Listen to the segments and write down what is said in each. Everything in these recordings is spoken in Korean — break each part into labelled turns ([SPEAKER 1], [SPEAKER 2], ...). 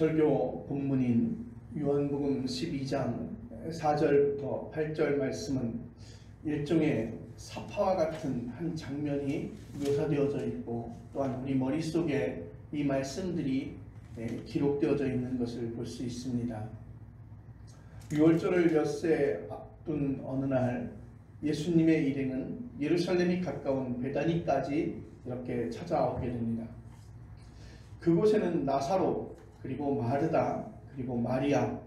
[SPEAKER 1] 설교 본문인 요한복음 12장 4절부터 8절 말씀은 일종의 사파와 같은 한 장면이 묘사되어져 있고, 또한 우리 머릿속에 이 말씀들이 기록되어져 있는 것을 볼 수 있습니다. 유월절을 엿새 앞둔 어느 날 예수님의 일행은 예루살렘이 가까운 베다니까지 이렇게 찾아오게 됩니다. 그곳에는 나사로, 그리고 마르다, 그리고 마리아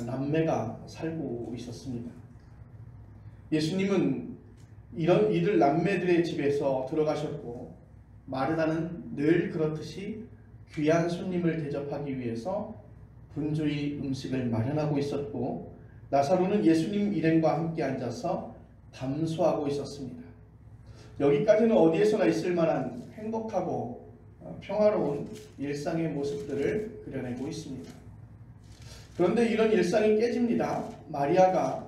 [SPEAKER 1] 남매가 살고 있었습니다. 예수님은 이들 남매들의 집에서 들어가셨고, 마르다는 늘 그렇듯이 귀한 손님을 대접하기 위해서 분주히 음식을 마련하고 있었고, 나사로는 예수님 일행과 함께 앉아서 담소하고 있었습니다. 여기까지는 어디에서나 있을 만한 행복하고 평화로운 일상의 모습들을 그려내고 있습니다. 그런데 이런 일상이 깨집니다. 마리아가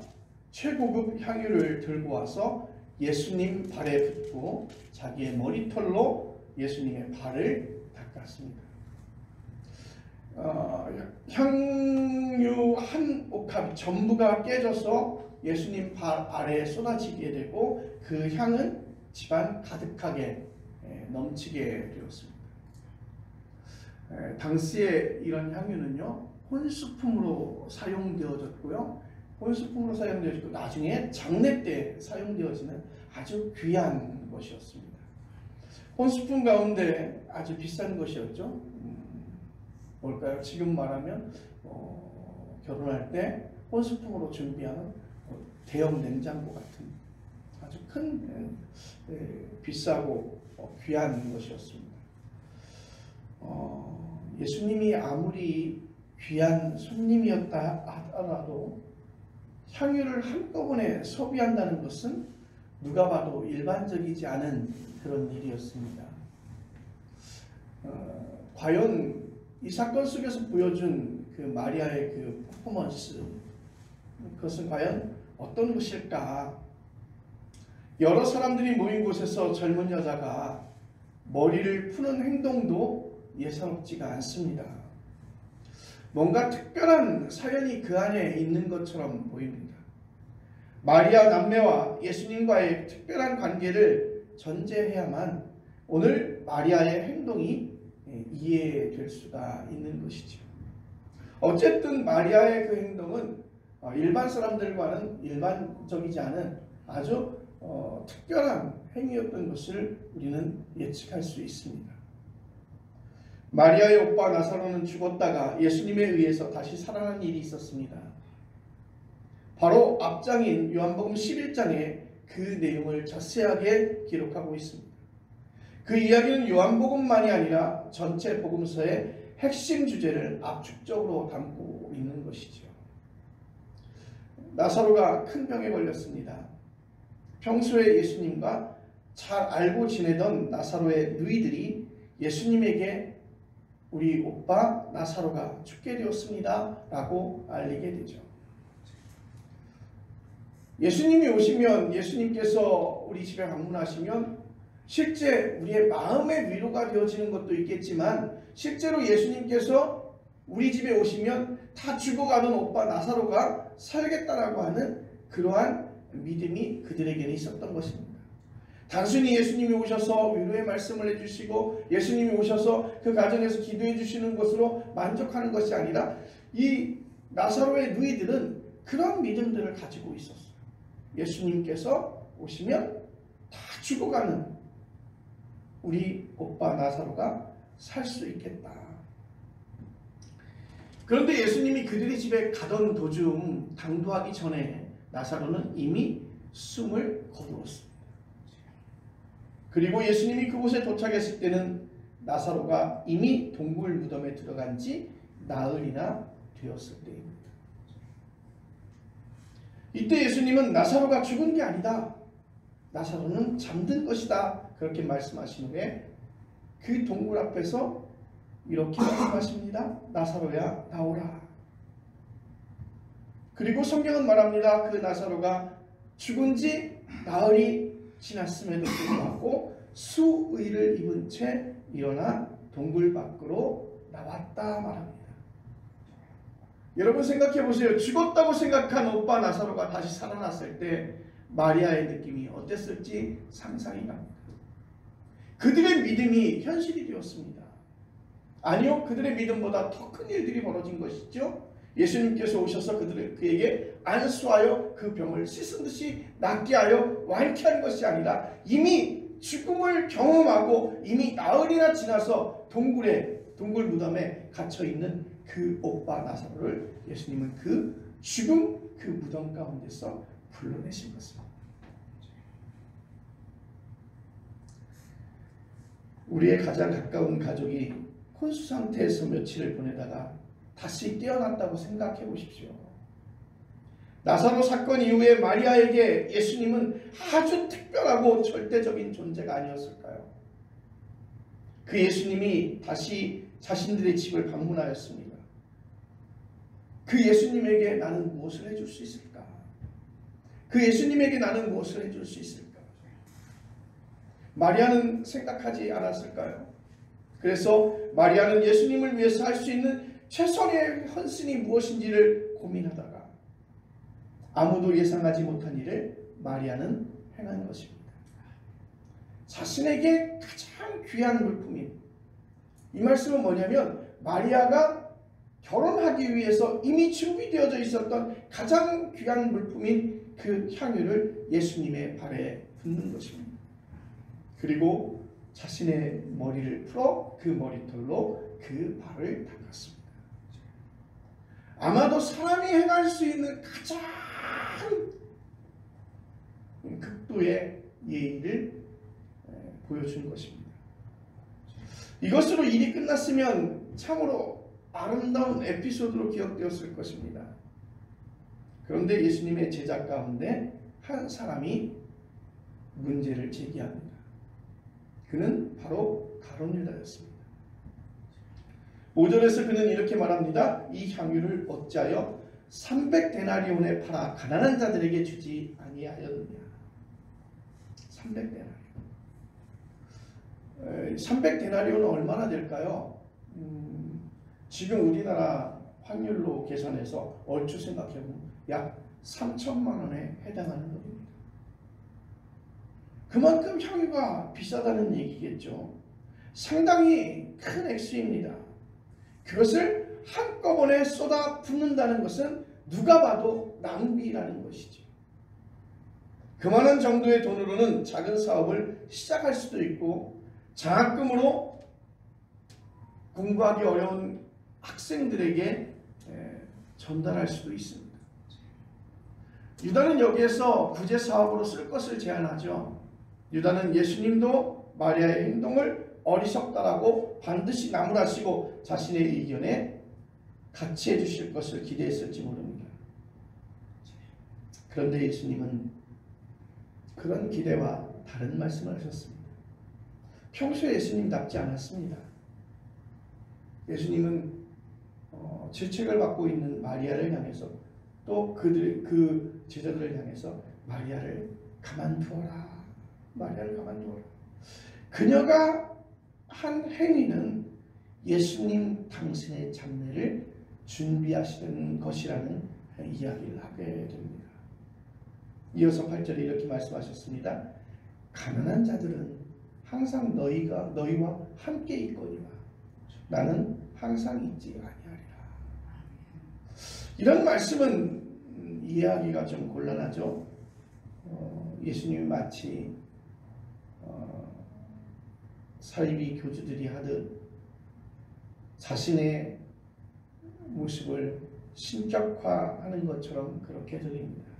[SPEAKER 1] 최고급 향유를 들고 와서 예수님 발에 붓고 자기의 머리털로 예수님의 발을 닦았습니다. 향유 한 옥합 전부가 깨져서 예수님 발 아래에 쏟아지게 되고, 그 향은 집안 가득하게 넘치게 되었습니다. 당시에 이런 향유는요, 혼수품으로 사용되어졌고요, 혼수품으로 사용되어졌고 나중에 장례 때 사용되어지는 아주 귀한 것이었습니다. 혼수품 가운데 아주 비싼 것이었죠. 뭘까요? 지금 말하면 결혼할 때 혼수품으로 준비하는 대형 냉장고 같은 아주 큰 비싸고 귀한 것이었습니다. 예수님이 아무리 귀한 손님이었다 하더라도 향유를 한꺼번에 소비한다는 것은 누가 봐도 일반적이지 않은 그런 일이었습니다. 과연 이 사건 속에서 보여준 그 마리아의 그 퍼포먼스, 그것은 과연 어떤 것일까? 여러 사람들이 모인 곳에서 젊은 여자가 머리를 푸는 행동도 예사롭지가 않습니다. 뭔가 특별한 사연이 그 안에 있는 것처럼 보입니다. 마리아 남매와 예수님과의 특별한 관계를 전제해야만 오늘 마리아의 행동이 이해될 수가 있는 것이죠. 어쨌든 마리아의 그 행동은 일반 사람들과는 일반적이지 않은 아주 특별한 행위였던 것을 우리는 예측할 수 있습니다. 마리아의 오빠 나사로는 죽었다가 예수님에 의해서 다시 살아난 일이 있었습니다. 바로 앞장인 요한복음 11장에 그 내용을 자세하게 기록하고 있습니다. 그 이야기는 요한복음만이 아니라 전체 복음서의 핵심 주제를 압축적으로 담고 있는 것이죠. 나사로가 큰 병에 걸렸습니다. 평소에 예수님과 잘 알고 지내던 나사로의 누이들이 예수님에게 우리 오빠 나사로가 죽게 되었습니다 라고 알리게 되죠. 예수님이 오시면, 예수님께서 우리 집에 방문하시면 실제 우리의 마음의 위로가 되어지는 것도 있겠지만, 실제로 예수님께서 우리 집에 오시면 다 죽어가는 오빠 나사로가 살겠다라고 하는 그러한 믿음이 그들에게는 있었던 것입니다. 단순히 예수님이 오셔서 위로의 말씀을 해주시고 예수님이 오셔서 그 가정에서 기도해 주시는 것으로 만족하는 것이 아니라, 이 나사로의 누이들은 그런 믿음들을 가지고 있었어요. 예수님께서 오시면 다 죽어가는 우리 오빠 나사로가 살 수 있겠다. 그런데 예수님이 그들의 집에 가던 도중 당도하기 전에 나사로는 이미 숨을 거두었습니다. 그리고 예수님이 그곳에 도착했을 때는 나사로가 이미 동굴 무덤에 들어간 지 나흘이나 되었을 때입니다. 이때 예수님은 나사로가 죽은 게 아니다, 나사로는 잠든 것이다, 그렇게 말씀하신 후에 그 동굴 앞에서 이렇게 말씀하십니다. 나사로야 나오라. 그리고 성경은 말합니다. 그 나사로가 죽은 지 나흘이 지났음에도 불구하고 수의를 입은 채 일어나 동굴 밖으로 나왔다 말합니다. 여러분 생각해 보세요. 죽었다고 생각한 오빠 나사로가 다시 살아났을 때 마리아의 느낌이 어땠을지 상상이 갑니다. 그들의 믿음이 현실이 되었습니다. 아니요, 그들의 믿음보다 더 큰 일들이 벌어진 것이죠. 예수님께서 오셔서 그에게 안수하여 그 병을 씻은 듯이 낫게 하여 완쾌한 것이 아니라 이미 죽음을 경험하고 이미 나흘이나 지나서 동굴 무덤에 갇혀 있는 그 오빠 나사로를 예수님은 그 죽음 그 무덤 가운데서 불러내신 것입니다. 우리의 가장 가까운 가족이 혼수 상태에서 며칠을 보내다가 다시 깨어났다고 생각해 보십시오. 나사로 사건 이후에 마리아에게 예수님은 아주 특별하고 절대적인 존재가 아니었을까요? 그 예수님이 다시 자신들의 집을 방문하였습니다. 그 예수님에게 나는 무엇을 해줄 수 있을까? 그 예수님에게 나는 무엇을 해줄 수 있을까? 마리아는 생각하지 않았을까요? 그래서 마리아는 예수님을 위해서 할 수 있는 최선의 헌신이 무엇인지를 고민하다가 아무도 예상하지 못한 일을 마리아는 행한 것입니다. 자신에게 가장 귀한 물품인, 이 말씀은 뭐냐면 마리아가 결혼하기 위해서 이미 준비되어져 있었던 가장 귀한 물품인 그 향유를 예수님의 발에 붓는 것입니다. 그리고 자신의 머리를 풀어 그 머리털로 그 발을 닦았습니다. 아마도 사람이 행할 수 있는 가장 극도의 예의를 보여준 것입니다. 이것으로 일이 끝났으면 참으로 아름다운 에피소드로 기억되었을 것입니다. 그런데 예수님의 제자 가운데 한 사람이 문제를 제기합니다. 그는 바로 가룟 유다였습니다. 5절에서 그는 이렇게 말합니다. 이 향유를 어찌하여 300데나리온에 팔아 가난한 자들에게 주지 아니하였느냐. 300데나리온은 얼마나 될까요? 지금 우리나라 환율로 계산해서 얼추 생각해보면 약 3천만 원에 해당하는 돈입니다. 그만큼 향유가 비싸다는 얘기겠죠. 상당히 큰 액수입니다. 그것을 한꺼번에 쏟아 붓는다는 것은 누가 봐도 낭비라는 것이죠. 그만한 정도의 돈으로는 작은 사업을 시작할 수도 있고 장학금으로 공부하기 어려운 학생들에게 전달할 수도 있습니다. 유다는 여기에서 구제 사업으로 쓸 것을 제안하죠. 유다는 예수님도 마리아의 행동을 어리석다라고 반드시 나무라시고 자신의 의견에 같이 해주실 것을 기대했을지 모릅니다. 그런데 예수님은 그런 기대와 다른 말씀을 하셨습니다. 평소에 예수님답지 않았습니다. 예수님은 질책을 받고 있는 마리아를 향해서 또 그 제자들을 향해서 마리아를 가만두어라. 마리아를 가만두어라. 그녀가 한 행위는 예수님 당신의 장례를 준비하시는 것이라는 이야기를 하게 됩니다. 이어서 8절에 이렇게 말씀하셨습니다. 가난한 자들은 항상 너희와 함께 있거니와 나는 항상 있지 아니하리라. 이런 말씀은 이해하기가 좀 곤란하죠. 예수님이 마치 사이비 교주들이 하듯 자신의 모습을 신격화하는 것처럼 그렇게 들립니다.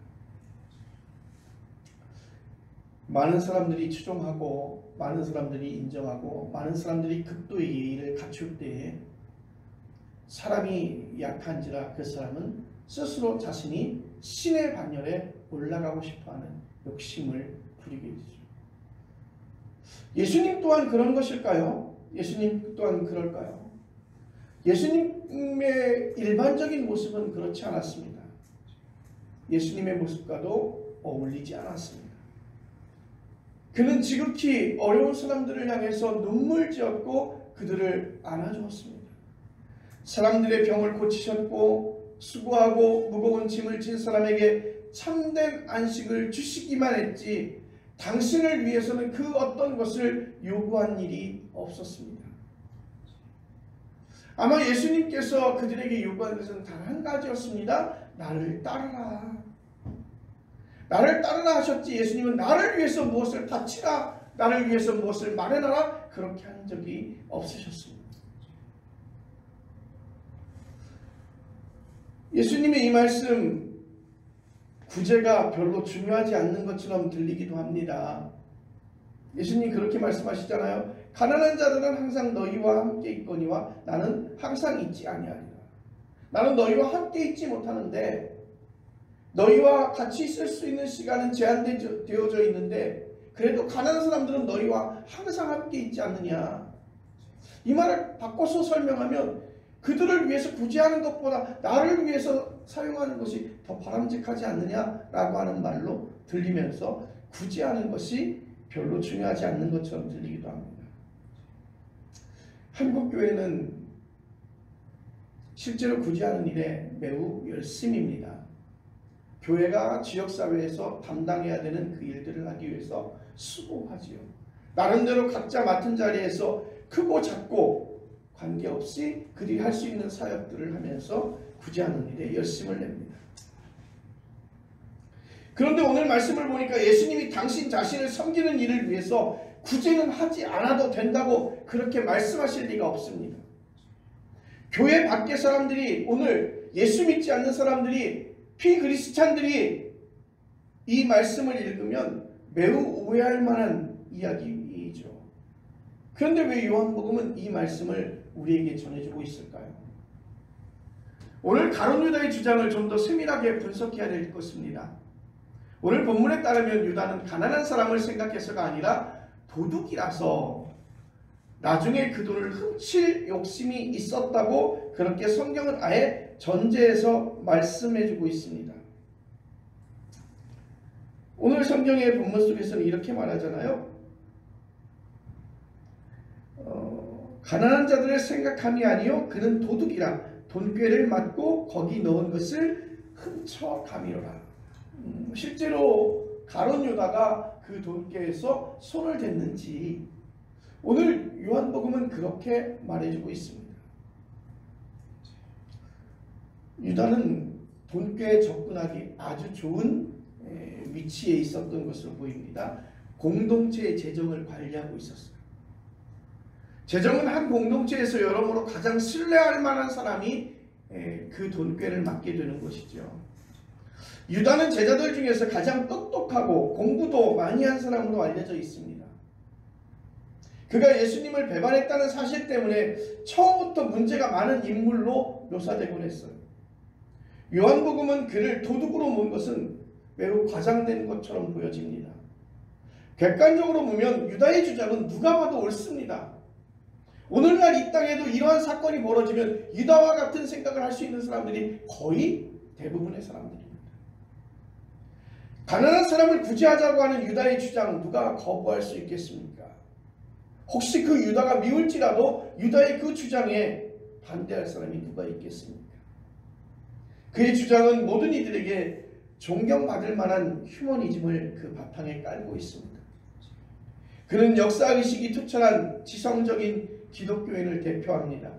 [SPEAKER 1] 많은 사람들이 추종하고 많은 사람들이 인정하고 많은 사람들이 극도의 예의를 갖출 때에 사람이 약한지라 그 사람은 스스로 자신이 신의 반열에 올라가고 싶어하는 욕심을 부리게 되죠. 예수님 또한 그런 것일까요? 예수님 또한 그럴까요? 예수님의 일반적인 모습은 그렇지 않았습니다. 예수님의 모습과도 어울리지 않았습니다. 그는 지극히 어려운 사람들을 향해서 눈물 지었고 그들을 안아주었습니다. 사람들의 병을 고치셨고 수고하고 무거운 짐을 진 사람에게 참된 안식을 주시기만 했지 당신을 위해서는 그 어떤 것을 요구한 일이 없었습니다. 아마 예수님께서 그들에게 요구한 것은 단 한 가지였습니다. 나를 따르라. 나를 따르라 하셨지 예수님은 나를 위해서 무엇을 바치라, 나를 위해서 무엇을 마련하라 그렇게 한 적이 없으셨습니다. 예수님의 이 말씀 구제가 별로 중요하지 않는 것처럼 들리기도 합니다. 예수님 그렇게 말씀하시잖아요. 가난한 자들은 항상 너희와 함께 있거니와 나는 항상 있지 아니하리라. 나는 너희와 함께 있지 못하는데 너희와 같이 있을 수 있는 시간은 제한되어져 있는데 그래도 가난한 사람들은 너희와 항상 함께 있지 않느냐. 이 말을 바꿔서 설명하면 그들을 위해서 구제하는 것보다 나를 위해서 사용하는 것이 더 바람직하지 않느냐라고 하는 말로 들리면서 구제하는 것이 별로 중요하지 않는 것처럼 들리기도 합니다. 한국교회는 실제로 구제하는 일에 매우 열심입니다. 교회가 지역사회에서 담당해야 되는 그 일들을 하기 위해서 수고하지요. 나름대로 각자 맡은 자리에서 크고 작고 관계없이 그들이 할 수 있는 사역들을 하면서 구제하는 일에 열심을 냅니다. 그런데 오늘 말씀을 보니까 예수님이 당신 자신을 섬기는 일을 위해서 구제는 하지 않아도 된다고 그렇게 말씀하실 리가 없습니다. 교회 밖의 사람들이, 오늘 예수 믿지 않는 사람들이, 피그리스찬들이 이 말씀을 읽으면 매우 오해할 만한 이야기이죠. 그런데 왜 요한복음은 이 말씀을 우리에게 전해주고 있을까요? 오늘 가룟 유다의 주장을 좀 더 세밀하게 분석해야 될 것입니다. 오늘 본문에 따르면 유다는 가난한 사람을 생각해서가 아니라 도둑이라서 나중에 그 돈을 훔칠 욕심이 있었다고 그렇게 성경은 아예 전제해서 말씀해주고 있습니다. 오늘 성경의 본문 속에서는 이렇게 말하잖아요. 가난한 자들의 생각함이 아니요 그는 도둑이라 돈꾀를 맞고 거기 넣은 것을 훔쳐가미로라. 실제로 가룟 유다가 그 돈꾀에서 손을 댔는지 오늘 요한복음은 그렇게 말해주고 있습니다. 유다는 돈꾀에 접근하기 아주 좋은 위치에 있었던 것으로 보입니다. 공동체의 재정을 관리하고 있었어요. 재정은 한 공동체에서 여러모로 가장 신뢰할 만한 사람이 그 돈꾀를 맡게 되는 것이죠. 유다는 제자들 중에서 가장 똑똑하고 공부도 많이 한 사람으로 알려져 있습니다. 그가 예수님을 배반했다는 사실 때문에 처음부터 문제가 많은 인물로 묘사되곤 했어요. 요한복음은 그를 도둑으로 몬 것은 매우 과장된 것처럼 보여집니다. 객관적으로 보면 유다의 주장은 누가 봐도 옳습니다. 오늘날 이 땅에도 이러한 사건이 벌어지면 유다와 같은 생각을 할 수 있는 사람들이 거의 대부분의 사람들입니다. 가난한 사람을 구제하자고 하는 유다의 주장 누가 거부할 수 있겠습니까? 혹시 그 유다가 미울지라도 유다의 그 주장에 반대할 사람이 누가 있겠습니까? 그의 주장은 모든 이들에게 존경받을 만한 휴머니즘을 그 바탕에 깔고 있습니다. 그는 역사의식이 투철한 지성적인 기독교인을 대표합니다.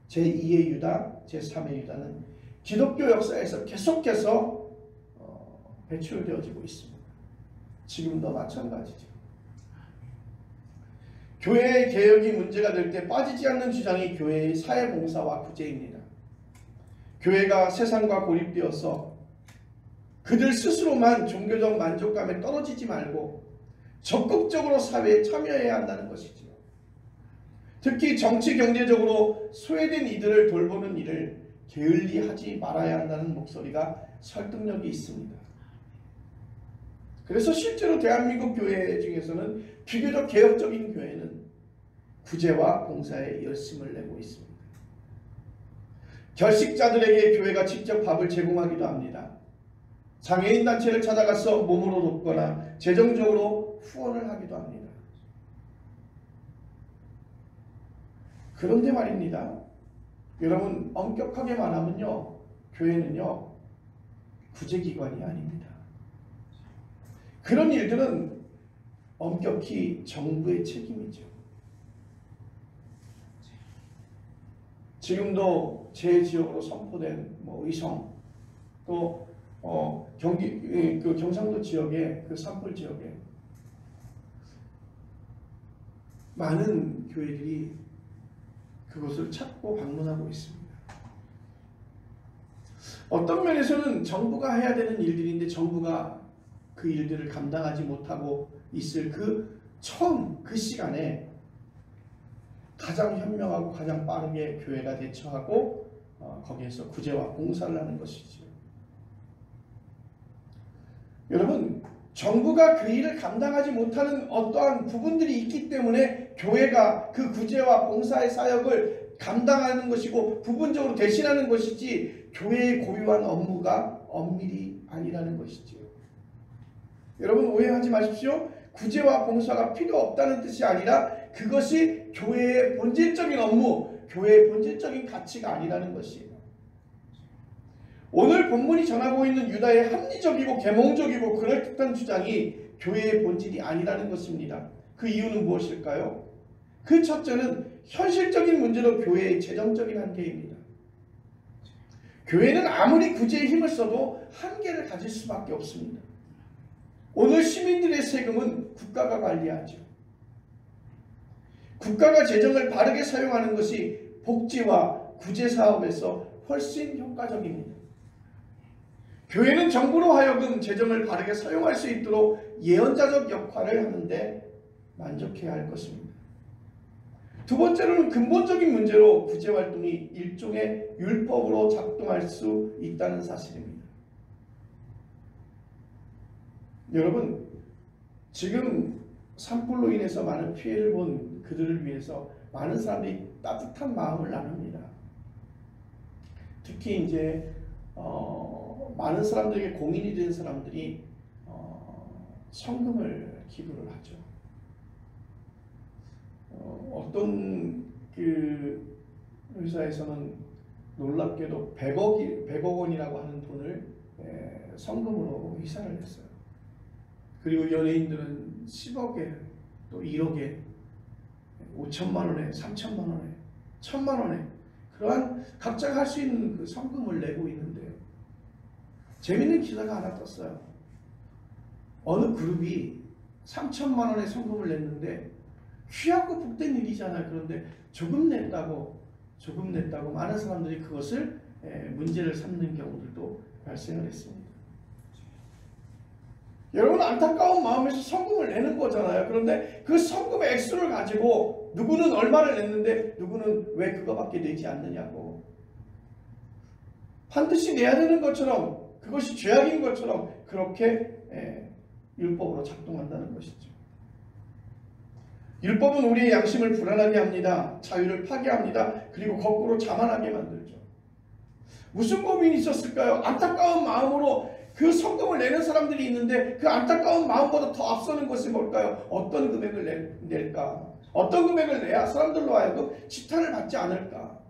[SPEAKER 1] 제2의 유다, 제3의 유다는 기독교 역사에서 계속해서 배출되어지고 있습니다. 지금도 마찬가지죠. 교회의 개혁이 문제가 될 때 빠지지 않는 주장이 교회의 사회봉사와 구제입니다. 교회가 세상과 고립되어서 그들 스스로만 종교적 만족감에 떨어지지 말고 적극적으로 사회에 참여해야 한다는 것이죠. 특히 정치 경제적으로 소외된 이들을 돌보는 일을 게을리하지 말아야 한다는 목소리가 설득력이 있습니다. 그래서 실제로 대한민국 교회 중에서는 비교적 개혁적인 교회는 구제와 봉사에 열심을 내고 있습니다. 결식자들에게 교회가 직접 밥을 제공하기도 합니다. 장애인 단체를 찾아가서 몸으로 돕거나 재정적으로 후원을 하기도 합니다. 그런데 말입니다. 여러분 엄격하게 말하면요. 교회는요 구제기관이 아닙니다. 그런 일들은 엄격히 정부의 책임이죠. 지금도 제 지역으로 선포된 의성 또 경기 그 경상도 지역의 그 산불 지역에 많은 교회들이 그것을 찾고 방문하고 있습니다. 어떤 면에서는 정부가 해야 되는 일들인데 정부가 그 일들을 감당하지 못하고 있을 처음 그 시간에 가장 현명하고 가장 빠르게 교회가 대처하고 거기에서 구제와 봉사를 하는 것이죠. 여러분, 정부가 그 일을 감당하지 못하는 어떠한 부분들이 있기 때문에 교회가 그 구제와 봉사의 사역을 감당하는 것이고 부분적으로 대신하는 것이지 교회의 고유한 업무가 엄밀히 아니라는 것이지요. 여러분 오해하지 마십시오. 구제와 봉사가 필요 없다는 뜻이 아니라 그것이 교회의 본질적인 업무, 교회의 본질적인 가치가 아니라는 것이에요. 오늘 본문이 전하고 있는 유다의 합리적이고 계몽적이고 그럴듯한 주장이 교회의 본질이 아니라는 것입니다. 그 이유는 무엇일까요? 그 첫째는 현실적인 문제로 교회의 재정적인 한계입니다. 교회는 아무리 구제에 힘을 써도 한계를 가질 수밖에 없습니다. 오늘 시민들의 세금은 국가가 관리하죠. 국가가 재정을 바르게 사용하는 것이 복지와 구제 사업에서 훨씬 효과적입니다. 교회는 정부로 하여금 재정을 바르게 사용할 수 있도록 예언자적 역할을 하는데 만족해야 할 것입니다. 두 번째로는 근본적인 문제로 구제활동이 일종의 율법으로 작동할 수 있다는 사실입니다. 여러분, 지금 산불로 인해서 많은 피해를 본 그들을 위해서 많은 사람들이 따뜻한 마음을 나눕니다. 특히 이제 많은 사람들에게 공인이 된 사람들이 성금을 기부를 하죠. 어떤 그 회사에서는 놀랍게도 100억 원이라고 하는 돈을 성금으로 희사를 했어요. 그리고 연예인들은 10억에 또 1억에 5천만 원에 3천만 원에 1천만 원에 그러한 각자가 할 수 있는 그 성금을 내고 있는데요. 재밌는 기사가 하나 떴어요. 어느 그룹이 3천만 원의 성금을 냈는데 귀하고 복된 일이잖아요. 그런데 조금 냈다고 많은 사람들이 그것을 문제를 삼는 경우들도 발생을 했습니다. 여러분 안타까운 마음에서 성금을 내는 거잖아요. 그런데 그 성금의 액수를 가지고 누구는 얼마를 냈는데 누구는 왜 그거밖에 내지 않느냐고 반드시 내야 되는 것처럼 그것이 죄악인 것처럼 그렇게 율법으로 작동한다는 것이죠. 율법은 우리의 양심을 불안하게 합니다. 자유를 파괴합니다. 그리고 거꾸로 자만하게 만들죠. 무슨 고민이 있었을까요? 안타까운 마음으로 그 성금을 내는 사람들이 있는데 그 안타까운 마음보다 더 앞서는 것이 뭘까요? 어떤 금액을 낼까? 어떤 금액을 내야 사람들로 하여금 지탄을 받지 않을까?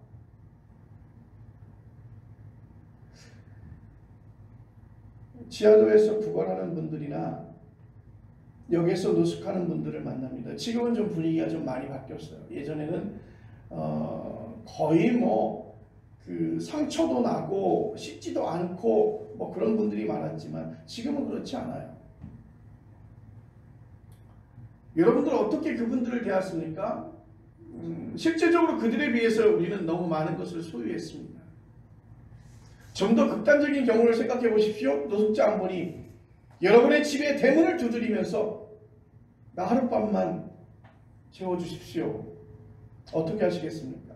[SPEAKER 1] 지하도에서 구걸하는 분들이나 여기에서 노숙하는 분들을 만납니다. 지금은 좀 분위기가 좀 많이 바뀌었어요. 예전에는 거의 그 상처도 나고 씻지도 않고 그런 분들이 많았지만 지금은 그렇지 않아요. 여러분들 어떻게 그분들을 대했습니까? 실제적으로 그들에 비해서 우리는 너무 많은 것을 소유했습니다. 좀 더 극단적인 경우를 생각해 보십시오. 노숙자 한 분이 여러분의 집에 대문을 두드리면서 나 하룻밤만 재워주십시오. 어떻게 하시겠습니까?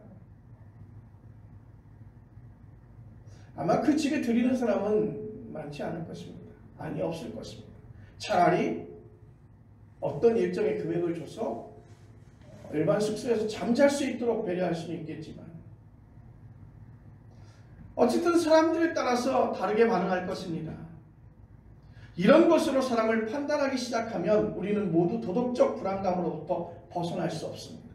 [SPEAKER 1] 아마 그 집에 드리는 사람은 많지 않을 것입니다. 아니 없을 것입니다. 차라리 어떤 일정의 금액을 줘서 일반 숙소에서 잠잘 수 있도록 배려할 수는 있겠지만 어쨌든 사람들에 따라서 다르게 반응할 것입니다. 이런 것으로 사람을 판단하기 시작하면 우리는 모두 도덕적 불안감으로부터 벗어날 수 없습니다.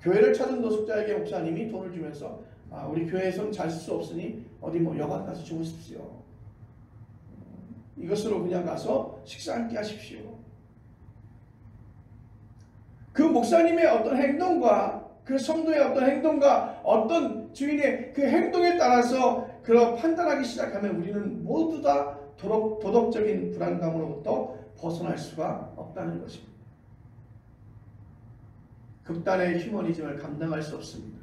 [SPEAKER 1] 교회를 찾은 노숙자에게 목사님이 돈을 주면서 우리 교회에서는 잘 쓸 수 없으니 어디 뭐 여관 가서 주무십시오. 이것으로 그냥 가서 식사 함께 하십시오. 그 목사님의 어떤 행동과 그 성도의 어떤 행동과 어떤 주인의 그 행동에 따라서 그런 판단하기 시작하면 우리는 모두 다 도덕적인 불안감으로부터 벗어날 수가 없다는 것입니다. 극단의 휴머니즘을 감당할 수 없습니다.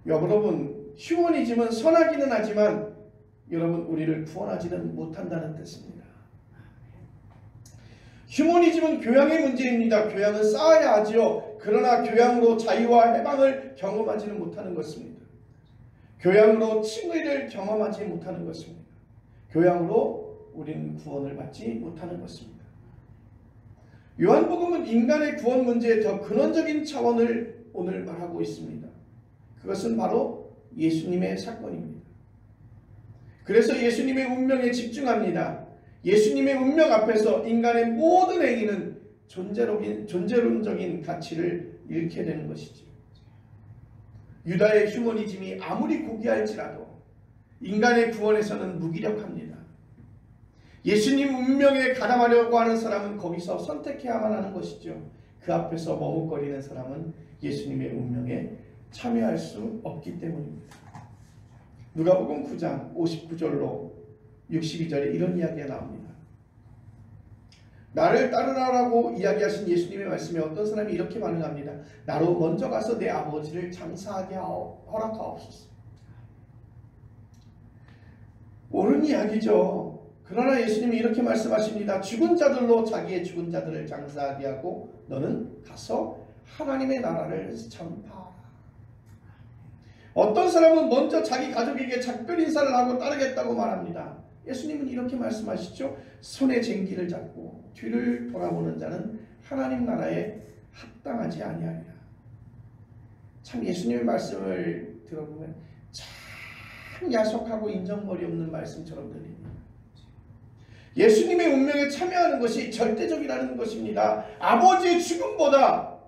[SPEAKER 1] 여러분, 휴머니즘은 선하기는 하지만 여러분 우리를 구원하지는 못한다는 뜻입니다. 휴머니즘은 교양의 문제입니다. 교양은 쌓아야 하지요. 그러나 교양으로 자유와 해방을 경험하지는 못하는 것입니다. 교양으로 칭의를 경험하지 못하는 것입니다. 교양으로 우리는 구원을 받지 못하는 것입니다. 요한복음은 인간의 구원 문제의 더 근원적인 차원을 오늘 말하고 있습니다. 그것은 바로 예수님의 사건입니다. 그래서 예수님의 운명에 집중합니다. 예수님의 운명 앞에서 인간의 모든 행위는 존재론적인 가치를 잃게 되는 것이죠. 유다의 휴머니즘이 아무리 고귀할지라도 인간의 구원에서는 무기력합니다. 예수님 운명에 가담하려고 하는 사람은 거기서 선택해야만 하는 것이죠. 그 앞에서 머뭇거리는 사람은 예수님의 운명에 참여할 수 없기 때문입니다. 누가복음 9장 59절로 62절에 이런 이야기가 나옵니다. 나를 따르라라고 이야기하신 예수님의 말씀에 어떤 사람이 이렇게 반응합니다. 나로 먼저 가서 내 아버지를 장사하게 허락하옵소서. 옳은 이야기죠. 그러나 예수님이 이렇게 말씀하십니다. 죽은 자들로 자기의 죽은 자들을 장사하게 하고 너는 가서 하나님의 나라를 전파하라. 어떤 사람은 먼저 자기 가족에게 작별 인사를 하고 따르겠다고 말합니다. 예수님은 이렇게 말씀하시죠. 손에 쟁기를 잡고 뒤를 돌아보는 자는 하나님 나라에 합당하지 아니하리라. 참 예수님의 말씀을 들어보면 참 야속하고 인정머리 없는 말씀처럼 들립니다. 예수님의 운명에 참여하는 것이 절대적이라는 것입니다. 아버지의 죽음보다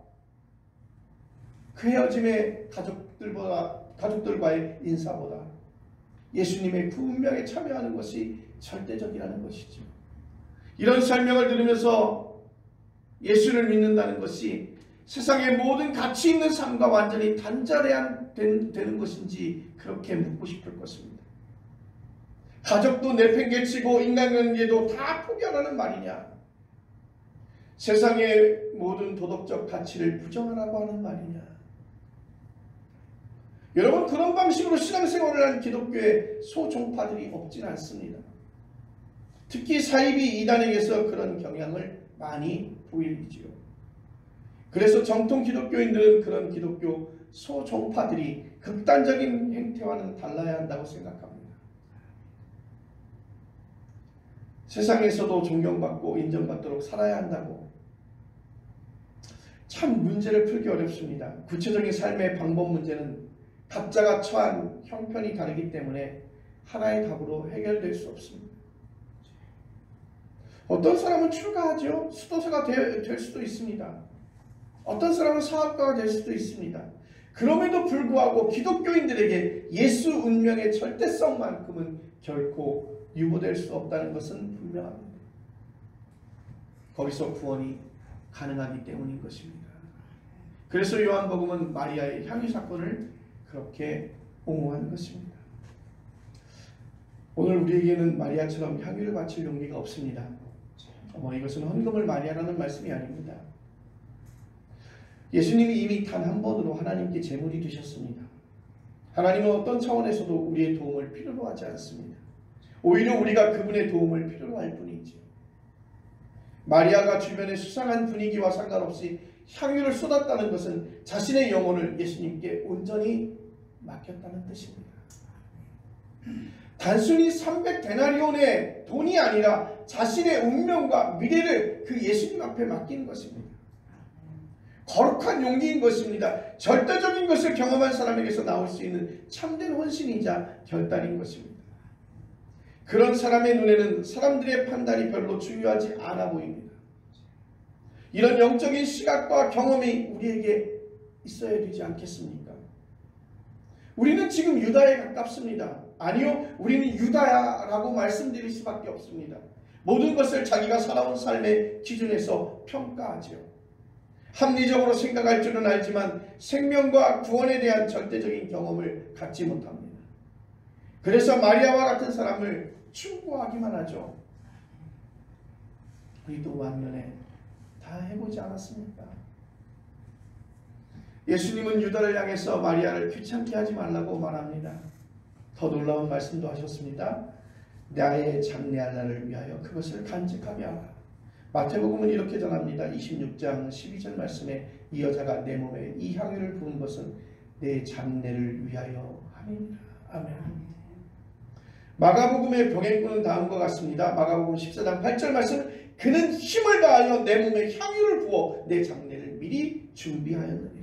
[SPEAKER 1] 그 헤어짐의 가족들과의 인사보다 예수님의 그 운명에 참여하는 것이 절대적이라는 것이죠. 이런 설명을 들으면서 예수를 믿는다는 것이 세상의 모든 가치 있는 삶과 완전히 단절해야 되는 것인지 그렇게 묻고 싶을 것입니다. 가족도 내팽개치고 인간관계도 다 포기하라는 말이냐? 세상의 모든 도덕적 가치를 부정하라고 하는 말이냐? 여러분, 그런 방식으로 신앙생활을 한 기독교의 소종파들이 없진 않습니다. 특히 사이비 이단에게서 그런 경향을 많이 보이지요. 그래서 정통 기독교인들은 그런 기독교 소종파들이 극단적인 행태와는 달라야 한다고 생각합니다. 세상에서도 존경받고 인정받도록 살아야 한다고. 참 문제를 풀기 어렵습니다. 구체적인 삶의 방법 문제는 각자가 처한 형편이 다르기 때문에 하나의 답으로 해결될 수 없습니다. 어떤 사람은 출가하죠. 수도사가 될 수도 있습니다. 어떤 사람은 사업가가 될 수도 있습니다. 그럼에도 불구하고 기독교인들에게 예수 운명의 절대성만큼은 결코 유보될 수 없다는 것은 분명합니다. 거기서 구원이 가능하기 때문인 것입니다. 그래서 요한복음은 마리아의 향유 사건을 그렇게 옹호하는 것입니다. 오늘 우리에게는 마리아처럼 향유를 바칠 용기가 없습니다. 이것은 헌금을 많이 하라는 말씀이 아닙니다. 예수님이 이미 단 한 번으로 하나님께 제물이 되셨습니다. 하나님은 어떤 차원에서도 우리의 도움을 필요로 하지 않습니다. 오히려 우리가 그분의 도움을 필요로 할 뿐이죠. 마리아가 주변의 수상한 분위기와 상관없이 향유를 쏟았다는 것은 자신의 영혼을 예수님께 온전히 맡겼다는 뜻입니다. 단순히 300데나리온의 돈이 아니라 자신의 운명과 미래를 그 예수님 앞에 맡기는 것입니다. 거룩한 용기인 것입니다. 절대적인 것을 경험한 사람에게서 나올 수 있는 참된 헌신이자 결단인 것입니다. 그런 사람의 눈에는 사람들의 판단이 별로 중요하지 않아 보입니다. 이런 영적인 시각과 경험이 우리에게 있어야 되지 않겠습니까? 우리는 지금 유다에 가깝습니다. 아니요, 우리는 유다야라고 말씀드릴 수밖에 없습니다. 모든 것을 자기가 살아온 삶의 기준에서 평가하지요. 합리적으로 생각할 줄은 알지만 생명과 구원에 대한 절대적인 경험을 갖지 못합니다. 그래서 마리아와 같은 사람을 충고하기만 하죠. 우리도 만년에 다 해보지 않았습니까? 예수님은 유다를 향해서 마리아를 귀찮게 하지 말라고 말합니다. 더 놀라운 말씀도 하셨습니다. 나의 장래할 날을 위하여 그것을 간직하게 하라. 마태복음은 이렇게 전합니다. 26장 12절 말씀에 이 여자가 내 몸에 이 향유를 부은 것은 내 장래를 위하여 함이니라. 아멘. 마가복음의 병행꾼은 다음과 같습니다. 마가복음 14장 8절 말씀, 그는 힘을 다하여 내 몸에 향유를 부어 내 장래를 미리 준비하였느니라.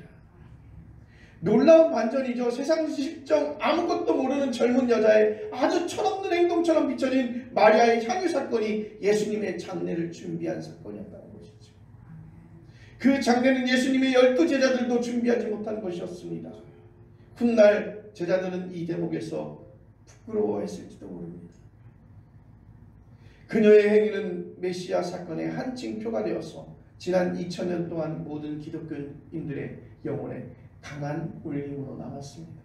[SPEAKER 1] 놀라운 반전이죠. 세상 실정 아무것도 모르는 젊은 여자의 아주 철없는 행동처럼 비춰진 마리아의 향유 사건이 예수님의 장례를 준비한 사건이었다는 것이죠. 그 장례는 예수님의 12 제자들도 준비하지 못한 것이었습니다. 훗날 제자들은 이 대목에서 부끄러워했을지도 모릅니다. 그녀의 행위는 메시아 사건의 한 징표가 되어서 지난 2000년 동안 모든 기독교인들의 영혼에 강한 울림으로 남았습니다.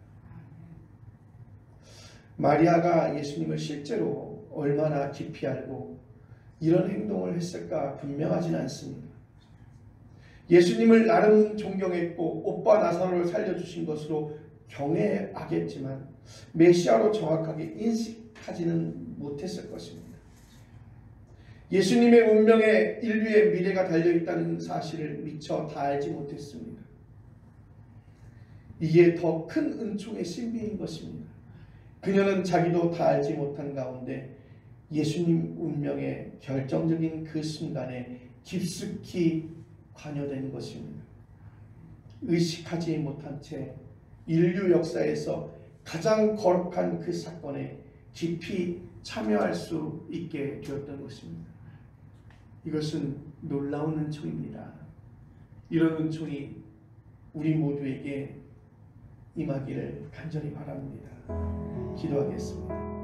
[SPEAKER 1] 마리아가 예수님을 실제로 얼마나 깊이 알고 이런 행동을 했을까 분명하지는 않습니다. 예수님을 나름 존경했고 오빠 나사로를 살려주신 것으로 경외하겠지만 메시아로 정확하게 인식하지는 못했을 것입니다. 예수님의 운명에 인류의 미래가 달려있다는 사실을 미처 다 알지 못했습니다. 이게 더 큰 은총의 신비인 것입니다. 그녀는 자기도 다 알지 못한 가운데 예수님 운명의 결정적인 그 순간에 깊숙이 관여된 것입니다. 의식하지 못한 채 인류 역사에서 가장 거룩한 그 사건에 깊이 참여할 수 있게 되었던 것입니다. 이것은 놀라운 은총입니다. 이런 은총이 우리 모두에게 임하기를 간절히 바랍니다. 기도하겠습니다.